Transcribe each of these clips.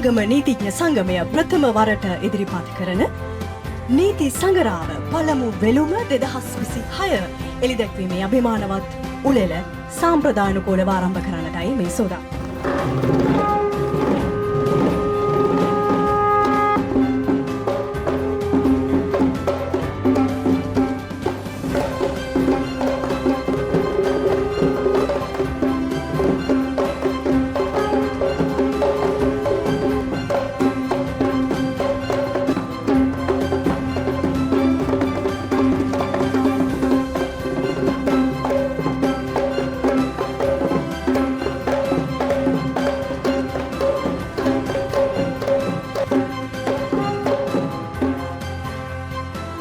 හෝමාගම නීතිඥ සංගමය ප්‍රථම වරට ඉදිරිපත් කරන නීති සංගරාව පළමු වෙළුම 2026 එළිදැක්වීමේ අභිමානවත් උළෙල සාම්ප්‍රදානුකූලව ආරම්භ කරන්නටයි මේ සෝදා.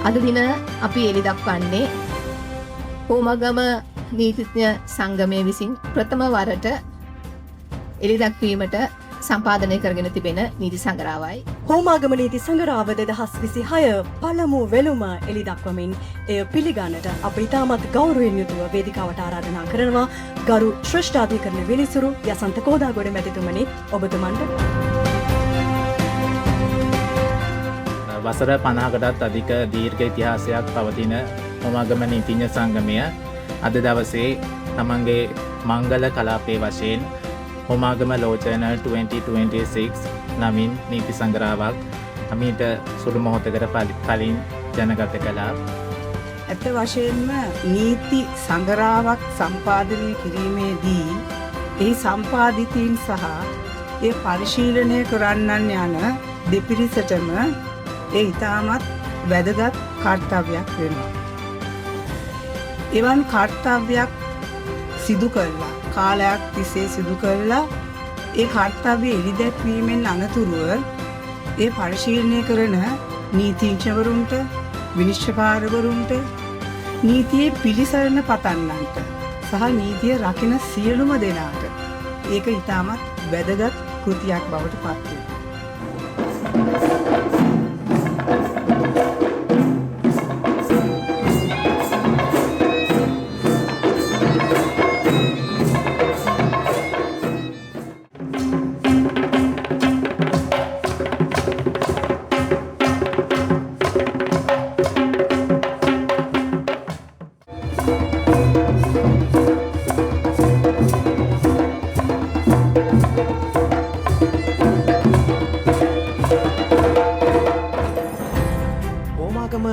අද දින අපි එළි දක්වන්නේ හෝමාගම නීතිඥ සංගමය විසින් ප්‍රථම වරට එළි දක්වීමට සම්පාදනය කරගෙන තිබෙන නීති සංගරාවයි. හෝමාගම නීති සංගරාව 2026 පළමු වෙළුම එළි දක්වමින් එය පිළිගන්නට අප ඉතාමත් ගෞරවයෙන් යුතුව වේදිකාවට ආරාධනා කරනවා ගරු ශ්‍රේෂ්ඨාධිකරණ විනිසුරු යසන්ත කෝදාගොඩ මැතිතුමනි ඔබතුමන්ට. වසර 50කටත් අධික දීර්ඝ ඉතිහාසයක් පවතින හෝමාගම නීතිඥ සංගමය අද දවසේ තමන්ගේ මංගල කලාපයේ වශයෙන් හෝමාගම ලෝ ජර්නල් 2026 නමින් නීති සංගරාවක් අමීට සුළු මොහොතකට කලින් ජනගත කළා. ඇත්ත වශයෙන්ම නීති සංගරාවක් සම්පාදනය කිරීමේදී එහි සම්පාදිතීන් සහ ඒ පරිශීලනය කරන්නන් යන දෙපිරිසටම ඒ ඉතාමත් වැදගත් කර්තව්‍යයක් වෙනවා. එවන් කර්තව්‍යයක් සිදු කරලා කාලයක් තිස්සේ සිදු කරලා ඒ කර්තව්‍ය එළිදැක්වීමෙන් අනතුරුව ඒ පරිශීලනය කරන නීතිඥවරුන්ට විනිශ්චයකාරවරුන්ට නීතියේ පිළිසරණ පතන්නන්ට සහ නීතිය රකින සියලුම දෙනාට ඒක ඉතාමත් වැදගත් කෘතියක් බවට පත් වෙනවා. හෝමාගම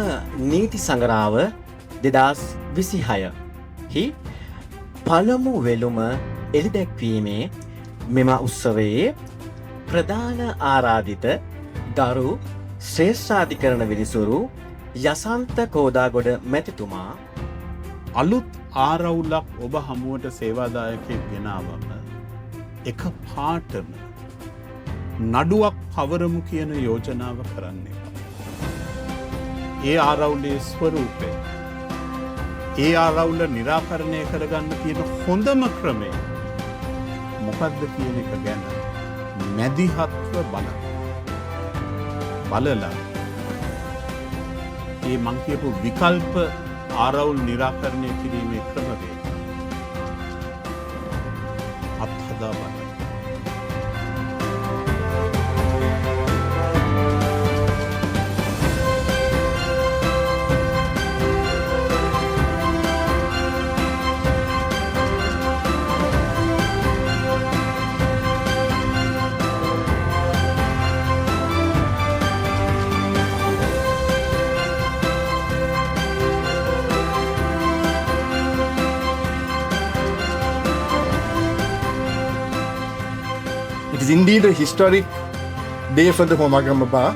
නීති සංගරාව 2026 හි පළමු වෙළුම එළිදැක්වීමේ මෙම උත්සවයේ ප්‍රධාන ආරාධිත ගරු ශ්‍රේෂ්ඨාධිකරණ විනිසුරු යසන්ත කෝදාගොඩ මැතිතුමා අලුත් ආරවුලක් ඔබ හමුවට සේවාදායකයෙක් ගෙනාවම එක පාටම නඩුවක් පවරමු කියන යෝජනාව කරන්නේ. ඒ ආරවුලේ ස්වරූපය ඒ ආරවුල නිරාකරණය කරගන්න තියෙන හොඳම ක්‍රමය මොකක්ද කියන එක ගැන මැදිහත්ව බලලා ඒ මං කියපු විකල්ප ආරවුල් නිරාකරණය කිරීමේ ක්‍රමවේද අත්හදා බලන්න. It is indeed a historic day for the Homagama Bar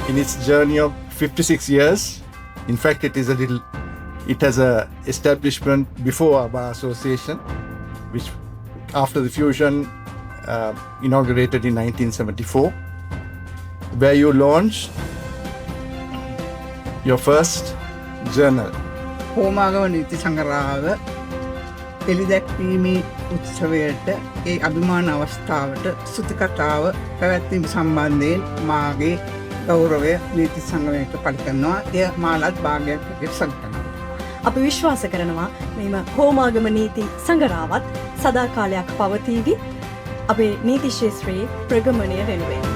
in its journey of 56 years. In fact, it has a establishment before our bar association, which after the fusion inaugurated in 1974, where you launched your first journal. Homagama නීති සංගරාව එළිදැක්වීමේ උත්සවයට ඒ අභිමාන අවස්ථාවට ස්තුති කතාව පැවැත්වීම සම්බන්ධයෙන් මාගේ ගෞරවය නීති සංගමයට පළ කරනවා. එය මාලත් භාගයක් විදිහට සලකනවා. අපි විශ්වාස කරනවා මෙම හෝමාගම නීති සංගරාවත් සදාකාලයක් පවතීවි. අපේ නීති ශාස්ත්‍රයේ ප්‍රගමනය වෙනුවෙන්